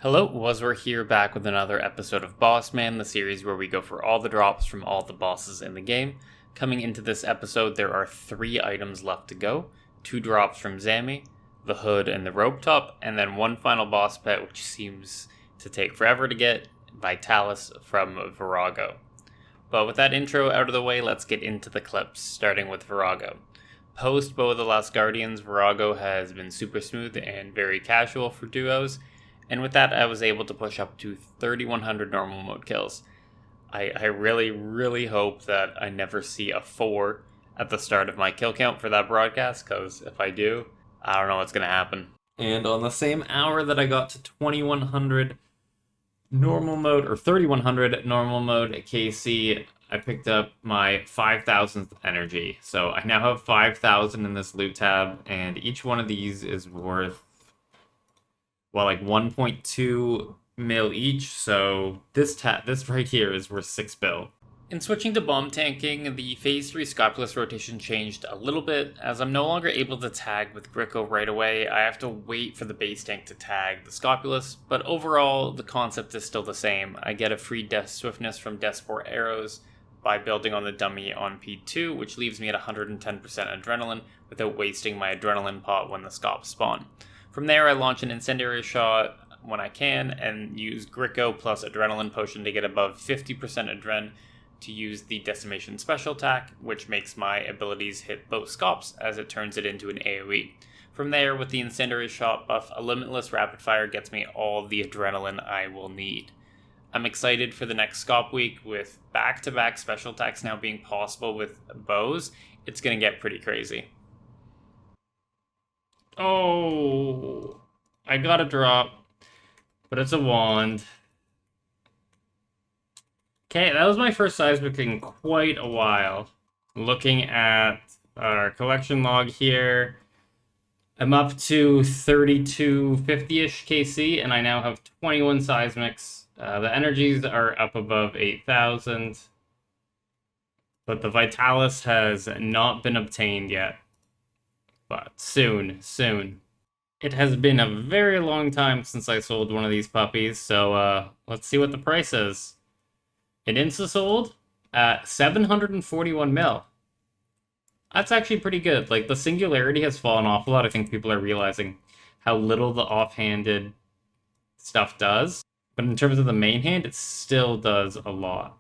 Hello, Waswere here, back with another episode of Boss Man, the series where we go for all the drops from all the bosses in the game. Coming into this episode, there are 3 items left to go. 2 drops from Zami, the Hood and the Rope Top, and then one final boss pet which seems to take forever to get, Vitalis from Virago. But with that intro out of the way, let's get into the clips, starting with Virago. Post Bow of the Last Guardians, Virago has been super smooth and very casual for duos, and with that I was able to push up to 3100 normal mode kills. I really hope that I never see a 4 at the start of my kill count for that broadcast, because if I do, I don't know what's going to happen. And on the same hour that I got to 2100 normal mode, or 3100 normal mode at KC, I picked up my 5000th energy. So I now have 5000 in this loot tab, and each one of these is worth, well, like 1.2 mil each, so this right here is worth 6 bill. In switching to bomb tanking, the phase 3 Scopulus rotation changed a little bit, as I'm no longer able to tag with Gricko right away. I have to wait for the base tank to tag the Scopulus, but overall the concept is still the same. I get a free death swiftness from Death Spore arrows by building on the dummy on P2, which leaves me at 110% adrenaline without wasting my adrenaline pot when the Scops spawn. From there I launch an incendiary shot when I can and use Gricko plus adrenaline potion to get above 50% adren to use the decimation special attack, which makes my abilities hit both Scops as it turns it into an AoE. From there, with the incendiary shot buff, a limitless rapid fire gets me all the adrenaline I will need. I'm excited for the next Scop week, with back-to-back special attacks now being possible with bows. It's gonna get pretty crazy. Oh, I got a drop, but it's a wand. Okay, that was my first seismic in quite a while. Looking at our collection log here, I'm up to 3250-ish KC, and I now have 21 seismics. The energies are up above 8,000, but the Vitalis has not been obtained yet. But soon. It has been a very long time since I sold one of these puppies, so let's see what the price is. It insta-sold at 741 mil. That's actually pretty good. Like, the singularity has fallen off a lot. I think people are realizing how little the offhanded stuff does. But in terms of the main hand, it still does a lot.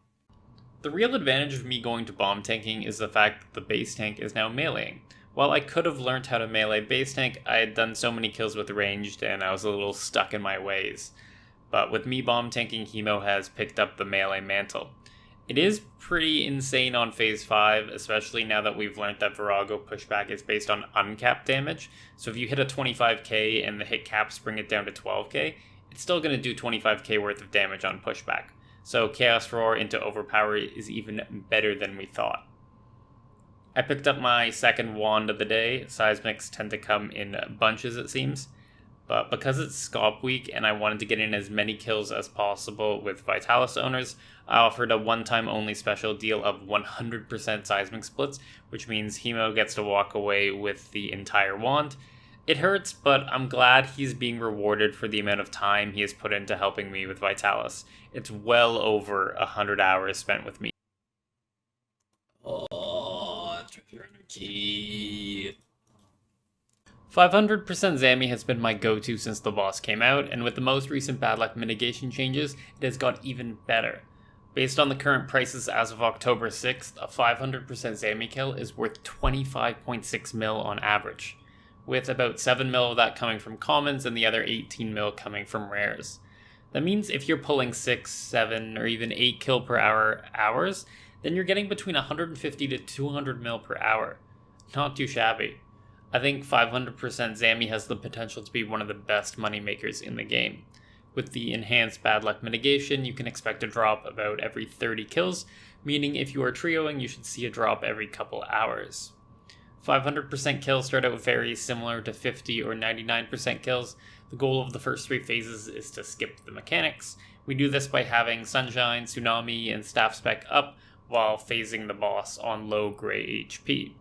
The real advantage of me going to bomb tanking is the fact that the base tank is now meleeing. While I could have learned how to melee base tank, I had done so many kills with ranged and I was a little stuck in my ways. But with me bomb tanking, Hemo has picked up the melee mantle. It is pretty insane on phase 5, especially now that we've learned that Virago pushback is based on uncapped damage. So if you hit a 25k and the hit caps bring it down to 12k, it's still going to do 25k worth of damage on pushback. So Chaos Roar into Overpower is even better than we thought. I picked up my second wand of the day. Seismics tend to come in bunches, it seems. But because it's Scop week and I wanted to get in as many kills as possible with Vitalis owners, I offered a one-time only special deal of 100% seismic splits, which means Hemo gets to walk away with the entire wand. It hurts, but I'm glad he's being rewarded for the amount of time he has put into helping me with Vitalis. It's well over 100 hours spent with me. Oh, treasure energy. 500% Zami has been my go-to since the boss came out, and with the most recent bad luck mitigation changes, it has got even better. Based on the current prices as of October 6th, a 500% Zami kill is worth 25.6 mil on average, with about 7 mil of that coming from commons and the other 18 mil coming from rares. That means if you're pulling 6, 7, or even 8 kill per hour hours, then you're getting between 150 to 200 mil per hour. Not too shabby. I think 500% Zami has the potential to be one of the best moneymakers in the game. With the enhanced bad luck mitigation, you can expect a drop about every 30 kills, meaning if you are trioing, you should see a drop every couple hours. 500% kills start out very similar to 50 or 99% kills. The goal of the first 3 phases is to skip the mechanics. We do this by having Sunshine, Tsunami, and Staff Spec up while phasing the boss on low gray HP.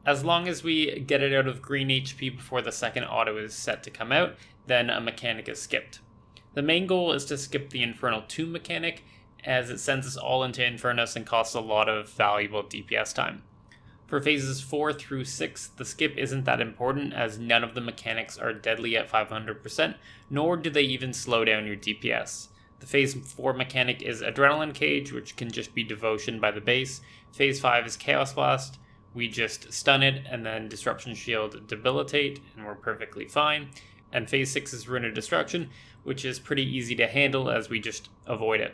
As long as we get it out of green HP before the second auto is set to come out, then a mechanic is skipped. The main goal is to skip the Infernal Tomb mechanic, as it sends us all into Infernus and costs a lot of valuable DPS time. For phases 4 through 6, the skip isn't that important, as none of the mechanics are deadly at 500%, nor do they even slow down your DPS. The phase 4 mechanic is Adrenaline Cage, which can just be Devotion by the base. Phase 5 is Chaos Blast. We just stun it, and then Disruption Shield Debilitate, and we're perfectly fine. And phase 6 is Rune of Destruction, which is pretty easy to handle as we just avoid it.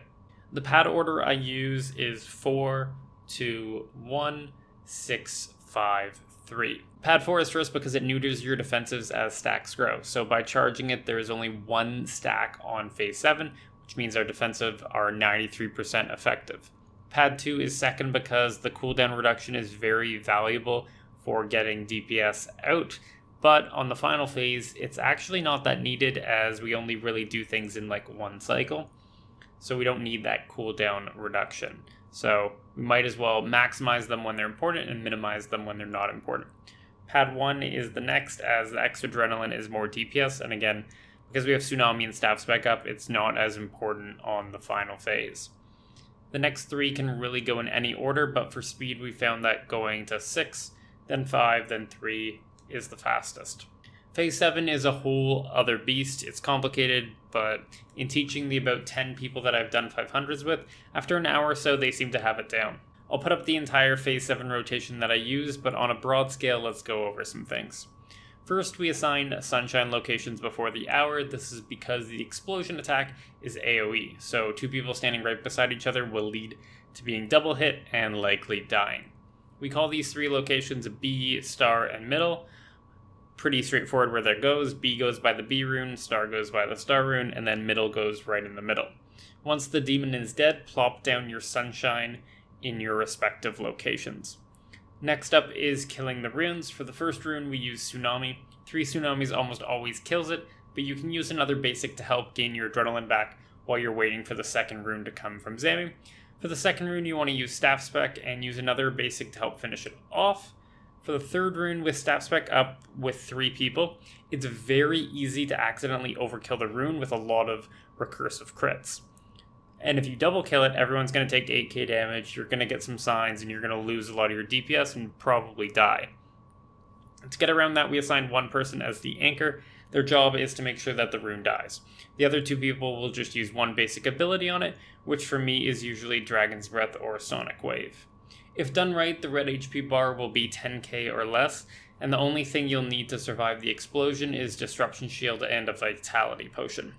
The pad order I use is 4, 2, 1, 6, 5, 3. Pad 4 is first because it neuters your defensives as stacks grow. So by charging it, there is only one stack on phase 7, which means our defensive are 93% effective. Pad 2 is second because the cooldown reduction is very valuable for getting DPS out, but on the final phase, it's actually not that needed as we only really do things in like one cycle, so we don't need that cooldown reduction. So we might as well maximize them when they're important and minimize them when they're not important. Pad 1 is the next, as the extra adrenaline is more DPS, and again, because we have Tsunami and Staff Spec up, it's not as important on the final phase. The next 3 can really go in any order, but for speed we found that going to 6, then 5, then 3 is the fastest. Phase 7 is a whole other beast. It's complicated, but in teaching the about 10 people that I've done 500s with, after an hour or so they seem to have it down. I'll put up the entire phase 7 rotation that I use, but on a broad scale let's go over some things. First, we assign sunshine locations before the hour. This is because the explosion attack is AoE, so 2 people standing right beside each other will lead to being double hit and likely dying. We call these 3 locations B, Star, and Middle. Pretty straightforward where that goes. B goes by the B rune, Star goes by the Star rune, and then Middle goes right in the middle. Once the demon is dead, plop down your sunshine in your respective locations. Next up is killing the runes. For the first rune, we use Tsunami. 3 Tsunamis almost always kills it, but you can use another basic to help gain your adrenaline back while you're waiting for the second rune to come from Zami. For the second rune, you want to use Staff Spec and use another basic to help finish it off. For the third rune with Staff Spec up with 3 people, it's very easy to accidentally overkill the rune with a lot of recursive crits. And if you double kill it, everyone's going to take 8k damage, you're going to get some signs, and you're going to lose a lot of your DPS and probably die. To get around that, we assign one person as the anchor. Their job is to make sure that the rune dies. The other 2 people will just use one basic ability on it, which for me is usually Dragon's Breath or Sonic Wave. If done right, the red HP bar will be 10k or less, and the only thing you'll need to survive the explosion is Disruption Shield and a Vitality Potion.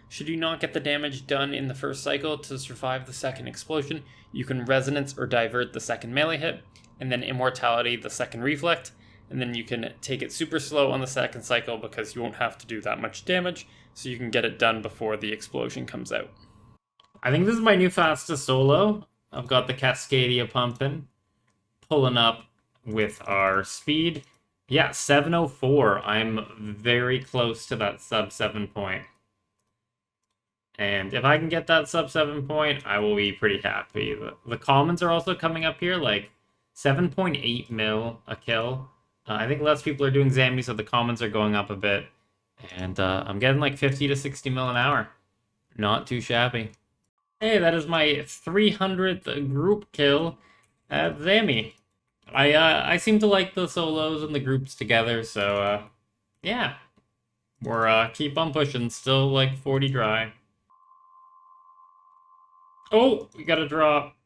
Should you not get the damage done in the first cycle to survive the second explosion, you can Resonance or Divert the second melee hit, and then Immortality the second Reflect, and then you can take it super slow on the second cycle because you won't have to do that much damage, so you can get it done before the explosion comes out. I think this is my new fastest solo. I've got the Cascadia pumping, pulling up with our speed. Yeah, 704. I'm very close to that sub 7 point. And if I can get that sub 7 point, I will be pretty happy. The commons are also coming up here, like 7.8 mil a kill. I think less people are doing Zambi, so the commons are going up a bit. And I'm getting like 50 to 60 mil an hour. Not too shabby. Hey, that is my 300th group kill at Zami. I seem to like the solos and the groups together, so yeah. We're keep on pushing, still like 40 dry. Oh, we got a drop.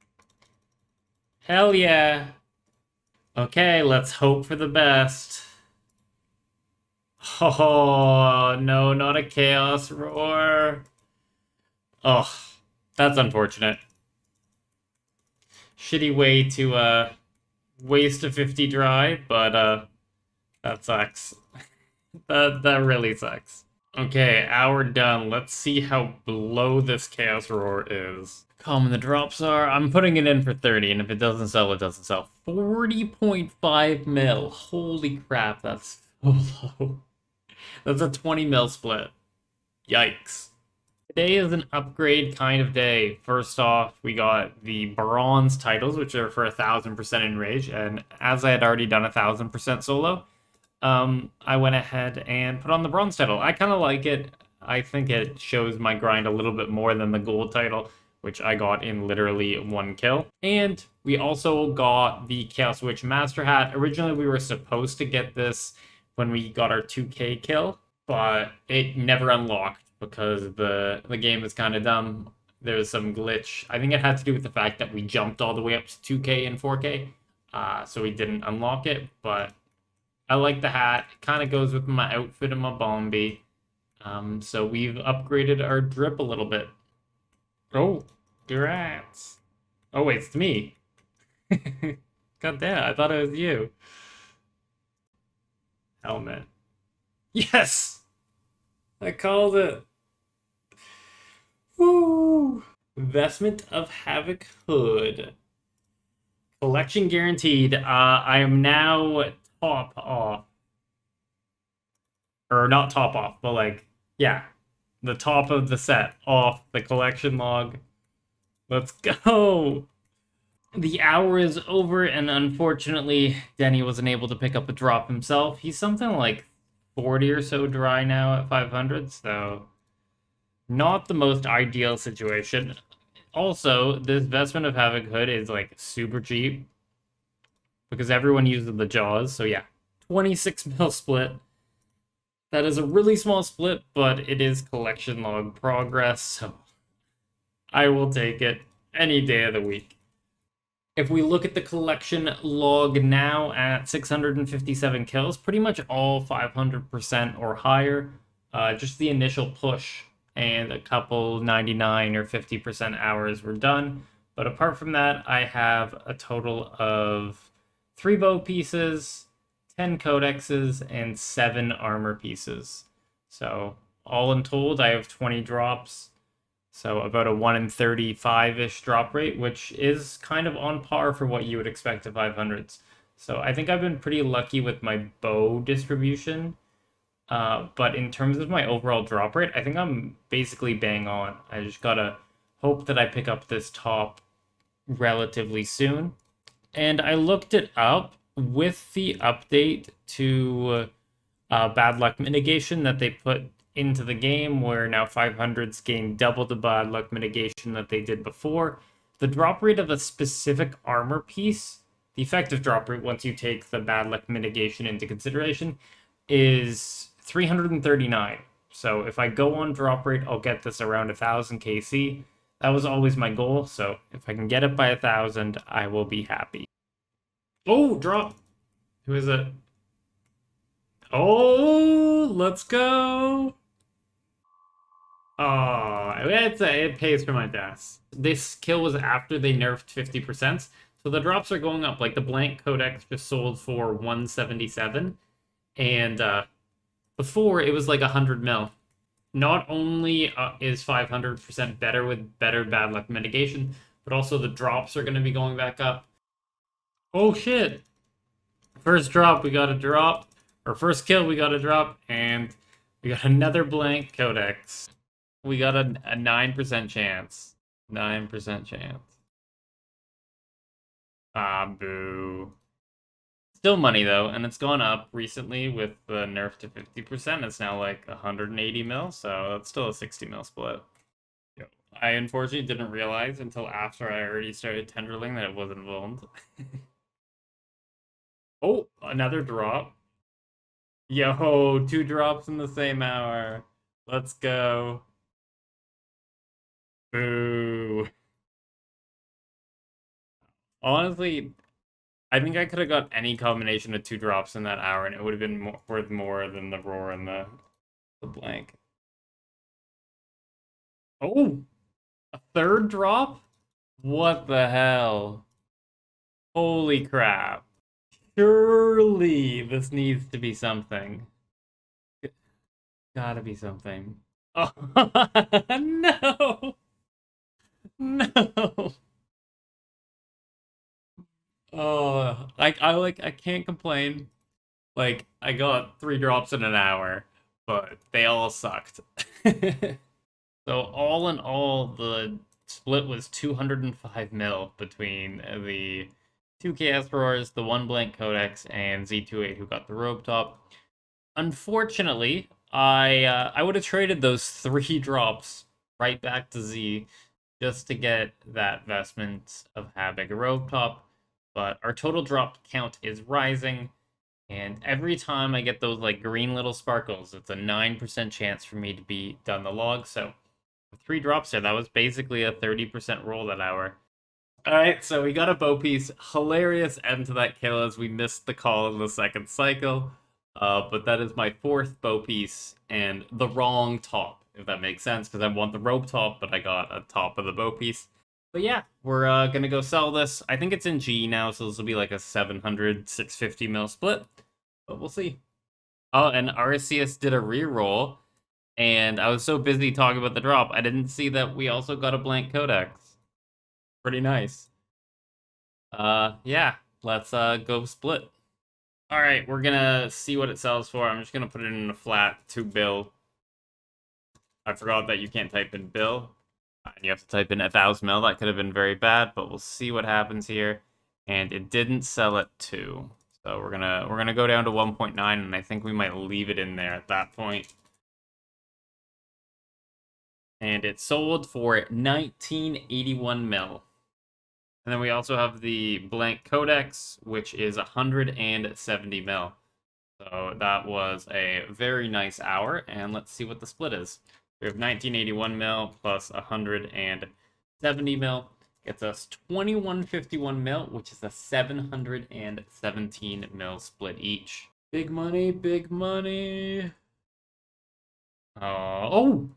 Hell yeah. Okay, let's hope for the best. Oh, no, not a Chaos Roar. Oh, that's unfortunate. Shitty way to waste a 50 dry, but that sucks. that really sucks. Okay, hour done. Let's see how below this Chaos Roar is. Common the drops are. I'm putting it in for 30, and if it doesn't sell, it doesn't sell. 40.5 mil. Holy crap, that's so low. That's a 20 mil split. Yikes. Today is an upgrade kind of day. First off, we got the bronze titles, which are for 1000% enrage, and as I had already done 1000% solo, I went ahead and put on the bronze title. I kind of like it. I think it shows my grind a little bit more than the gold title, which I got in literally 1 kill. And we also got the Chaos Witch Master Hat. Originally, we were supposed to get this when we got our 2K kill, but it never unlocked because the game is kind of dumb. There was some glitch. I think it had to do with the fact that we jumped all the way up to 2K and 4K, so we didn't unlock it, but I like the hat. It kind of goes with my outfit and my Bombi. So we've upgraded our drip a little bit. Oh, congrats. Oh, wait, it's me. God damn, I thought it was you. Helmet. Yes! I called it. Woo! Vestment of Havoc Hood. Collection guaranteed. I am now top off. Or not top off, but like, yeah. The top of the set off the collection log. Let's go! The hour is over, and unfortunately, Denny wasn't able to pick up a drop himself. He's something like 40 or so dry now at 500, so not the most ideal situation. Also, this Vestment of Havoc Hood is like super cheap because everyone uses the Jaws, so yeah. 26 mil split. That is a really small split, but it is collection log progress, so I will take it any day of the week. If we look at the collection log now at 657 kills, pretty much all 500% or higher. Just the initial push and a couple 99 or 50% hours were done. But apart from that, I have a total of 3 bow pieces, 10 codexes, and 7 armor pieces. So all in told, I have 20 drops. So about a 1 in 35-ish drop rate, which is kind of on par for what you would expect of 500s. So I think I've been pretty lucky with my bow distribution. But in terms of my overall drop rate, I think I'm basically bang on. I just gotta hope that I pick up this top relatively soon. And I looked it up with the update to bad luck mitigation that they put into the game, where now 500s gain double the bad luck mitigation that they did before. The drop rate of a specific armor piece, the effective drop rate once you take the bad luck mitigation into consideration, is 339. So if I go on drop rate, I'll get this around 1000 KC. That was always my goal, so if I can get it by 1000, I will be happy. Oh, drop! Who is it? Oh, let's go! Oh, it pays for my deaths. This kill was after they nerfed 50%, so the drops are going up. Like the blank codex just sold for 177, and before it was like 100 mil. Not only is 500% better with better bad luck mitigation, but also the drops are going to be going back up. Oh shit! First drop, we got a drop. Or first kill, we got a drop, and we got another blank codex. We got a 9% chance. 9% chance. Ah, boo. Still money, though, and it's gone up recently with the nerf to 50%. It's now like 180 mil, so it's still a 60 mil split. I unfortunately didn't realize until after I already started tenderling that it wasn't vulned. Oh, another drop. Yo, 2 drops in the same hour. Let's go. Boo. Honestly, I think I could have got any combination of 2 drops in that hour, and it would have been worth more than the roar and the blank. Oh, a 3rd drop? What the hell? Holy crap. Surely this needs to be something. Gotta be something. Oh, no! No! Oh, I can't complain. Like, I got 3 drops in an hour, but they all sucked. So all in all, the split was 205 mil between the 2 Chaos Roars, the 1 blank codex, and Z28 who got the robe top. Unfortunately, I would have traded those 3 drops right back to Z just to get that Vestment of Havoc Robe Top, but our total drop count is rising, and every time I get those like green little sparkles, it's a 9% chance for me to be done the log. So with 3 drops there, that was basically a 30% roll that hour. Alright, so we got a bow piece. Hilarious end to that kill as we missed the call in the second cycle. But that is my 4th bow piece and the wrong top, if that makes sense, because I want the rope top, but I got a top of the bow piece. But yeah, we're gonna go sell this. I think it's in G now, so this will be like a 700, 650 mil split. But we'll see. Oh, and Arceus did a reroll, and I was so busy talking about the drop, I didn't see that we also got a blank codex. Pretty nice. Yeah, let's go split. Alright, we're gonna see what it sells for. I'm just gonna put it in a flat to bill. I forgot that you can't type in bill. And you have to type in 1,000 mil. That could have been very bad, but we'll see what happens here. And it didn't sell at 2. So we're gonna go down to 1.9, and I think we might leave it in there at that point. And it sold for 1981 mil. And then we also have the blank codex, which is 170 mil. So that was a very nice hour, and let's see what the split is. We have 1981 mil plus 170 mil. Gets us 2151 mil, which is a 717 mil split each. Big money, big money. Oh!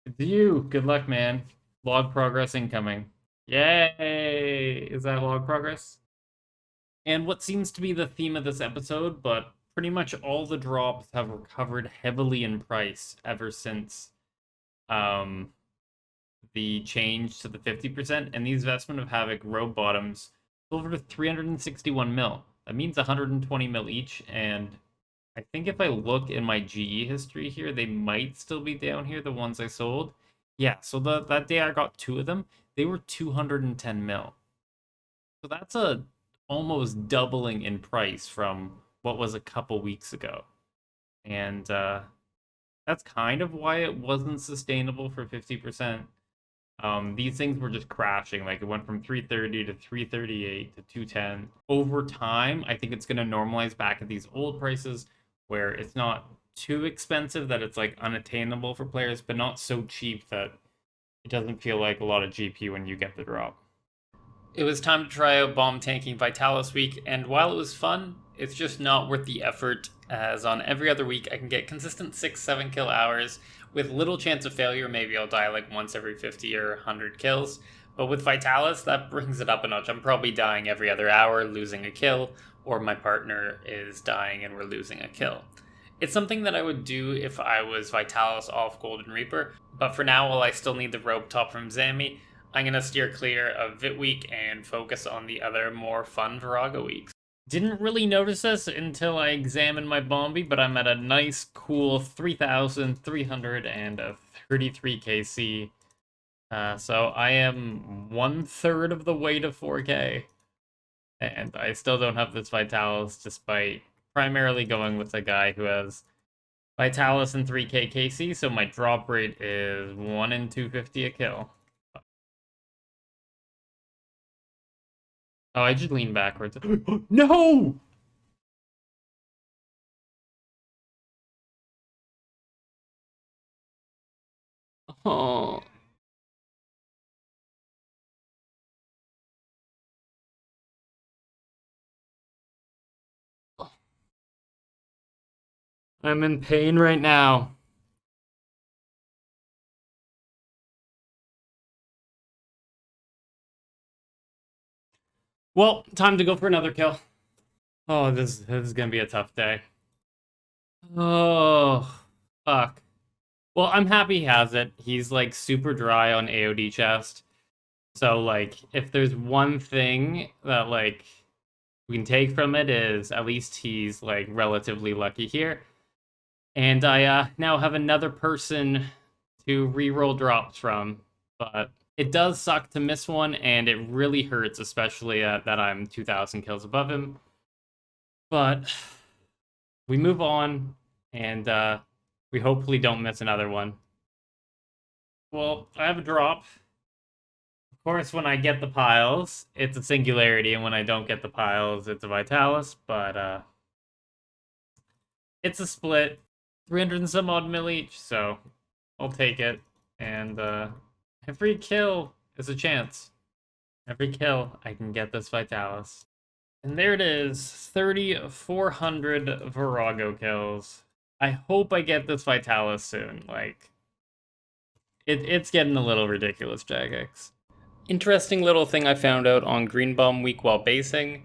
It's you. Good luck, man. Log progress incoming. Yay! Is that log progress? And what seems to be the theme of this episode, but pretty much all the drops have recovered heavily in price ever since the change to the 50%, and these Vestment of Havoc robe bottoms sold for 361 mil. That means 120 mil each, and I think if I look in my GE history here, they might still be down here, the ones I sold. Yeah, so that day I got 2 of them, they were 210 mil. So that's a almost doubling in price from what was a couple weeks ago. And that's kind of why it wasn't sustainable for 50%. These things were just crashing. Like, it went from 330 to 338 to 210. Over time, I think it's going to normalize back at these old prices where it's not too expensive that it's like unattainable for players, but not so cheap that it doesn't feel like a lot of GP when you get the drop. It was time to try out bomb tanking Vitalis week, and while it was fun, it's just not worth the effort, as on every other week I can get consistent 6-7 kill hours with little chance of failure. Maybe I'll die like once every 50 or 100 kills, but with Vitalis that brings it up a notch. I'm probably dying every other hour, losing a kill, or my partner is dying and we're losing a kill. It's something that I would do if I was Vitalis off Golden Reaper, but for now, while I still need the rope top from Zammy, I'm going to steer clear of Vit Week and focus on the other more fun Viraga weeks. Didn't really notice this until I examined my Bombi, but I'm at a nice, cool 3,333 KC. So I am 1/3 of the way to 4K. And I still don't have this Vitalis, despite primarily going with a guy who has Vitalis and 3K KC, so my drop rate is 1 in 250 a kill. Oh, I just leaned backwards. No! Oh. I'm in pain right now. Well, time to go for another kill. Oh, this is gonna be a tough day. Oh, fuck. Well, I'm happy he has it. He's, like, super dry on AOD chest. So, like, if there's one thing that, like, we can take from it is at least he's, like, relatively lucky here. And I now have another person to reroll drops from. But it does suck to miss one, and it really hurts, especially that I'm 2,000 kills above him. But we move on, and we hopefully don't miss another one. Well, I have a drop. Of course, when I get the piles, it's a singularity, and when I don't get the piles, it's a Vitalis, but it's a split. 300 and some odd mil each, so I'll take it. And every kill is a chance. Every kill, I can get this Vitalis. And there it is, 3,400 Virago kills. I hope I get this Vitalis soon. Like, it's getting a little ridiculous, Jagex. Interesting little thing I found out on Green Bomb Week while basing,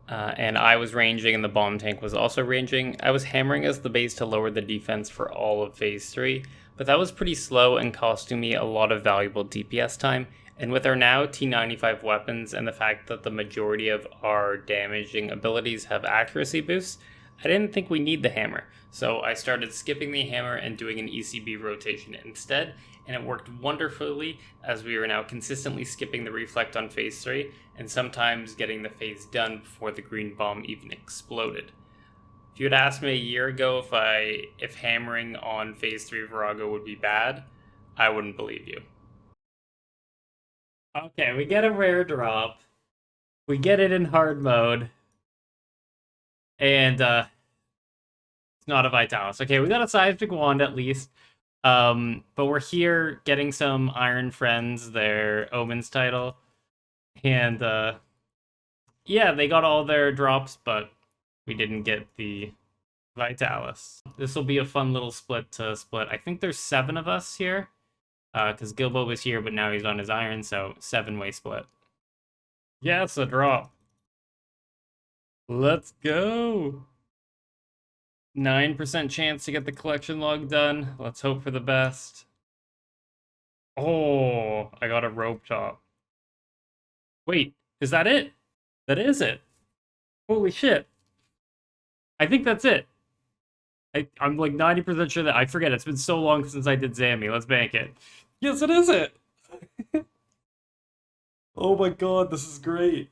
and I was ranging and the bomb tank was also ranging. I was hammering as the base to lower the defense for all of Phase 3, but that was pretty slow and costing me a lot of valuable DPS time. And with our now T95 weapons and the fact that the majority of our damaging abilities have accuracy boosts, I didn't think we need the hammer. So I started skipping the hammer and doing an ECB rotation instead, and it worked wonderfully as we are now consistently skipping the reflect on Phase 3 and sometimes getting the phase done before the green bomb even exploded. If you had asked me a year ago if hammering on Phase 3 Virago would be bad, I wouldn't believe you. Okay, we get a rare drop. We get it in hard mode. And it's not a Vitalis. Okay, we got a Seismic Wand at least. But we're here getting some Iron Friends, their Omens title. And yeah, they got all their drops, but we didn't get the Vitalis. This will be a fun little split to split. I think there's 7 of us here. Because Gilbo was here, but now he's on his iron, so 7-way split. Yes, a drop. Let's go. 9% chance to get the collection log done. Let's hope for the best. Oh, I got a rope top. Wait, is that it? That is it. Holy shit. I think that's it. I'm like 90% sure that I forget. It's been so long since I did Zammy. Let's bank it. Yes, it is it. Oh my god, this is great.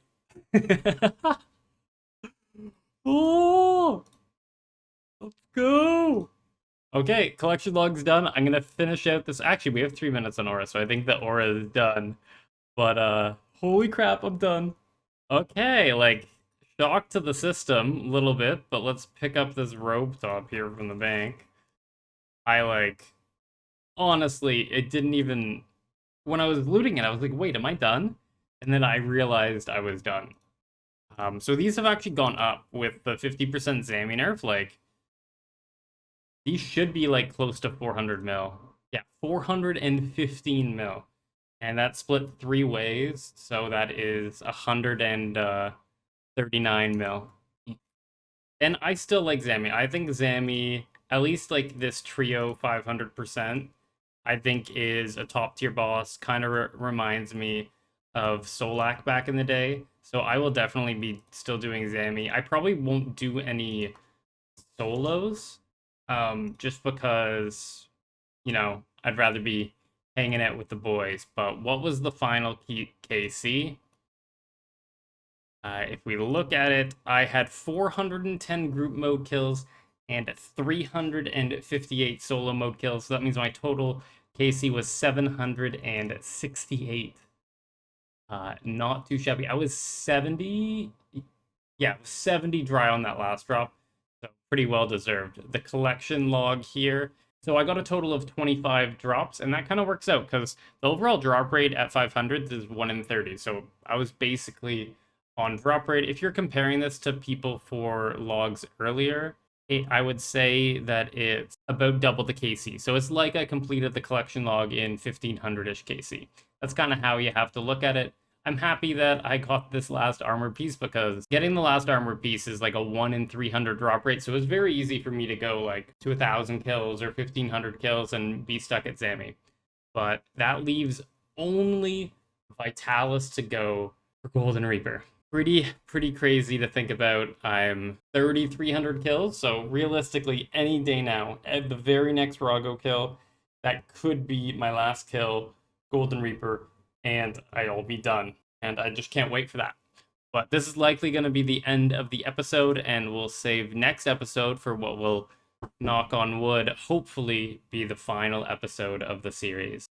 Oh, let's go. Okay, collection log's done. I'm gonna finish out this. Actually, we have 3 minutes on aura, so I think the aura is done. But holy crap, I'm done. Okay, like, shock to the system a little bit, but let's pick up this robe top here from the bank. Honestly, it didn't even, when I was looting it, I was like, wait, am I done? And then I realized I was done. So these have actually gone up with the 50% Zammy nerf. Like, these should be like close to 400 mil. Yeah, 415 mil. And that split 3 ways, so that is 139 mil. And I still like Zammy. I think Zammy, at least like this trio 500%, I think is a top tier boss. Kind of reminds me of Solak back in the day. So I will definitely be still doing Zammy. I probably won't do any solos, just because, I'd rather be hanging out with the boys. But what was the final KC? If we look at it, I had 410 group mode kills and 358 solo mode kills. So that means my total KC was 768. Not too shabby. I was 70. Yeah, 70 dry on that last drop. So pretty well deserved. The collection log here. So I got a total of 25 drops, and that kind of works out because the overall drop rate at 500 is 1 in 30. So I was basically on drop rate. If you're comparing this to people for logs earlier, I would say that it's about double the KC. So it's like I completed the collection log in 1500-ish KC. That's kind of how you have to look at it. I'm happy that I got this last armor piece because getting the last armor piece is like a 1 in 300 drop rate. So it was very easy for me to go like to 1,000 kills or 1,500 kills and be stuck at Zammy. But that leaves only Vitalis to go for Golden Reaper. Pretty crazy to think about. I'm 3,300 kills, so realistically, any day now, at the very next Rago kill, that could be my last kill, Golden Reaper, and I'll be done. And I just can't wait for that. But this is likely going to be the end of the episode, and we'll save next episode for what will, knock on wood, hopefully be the final episode of the series.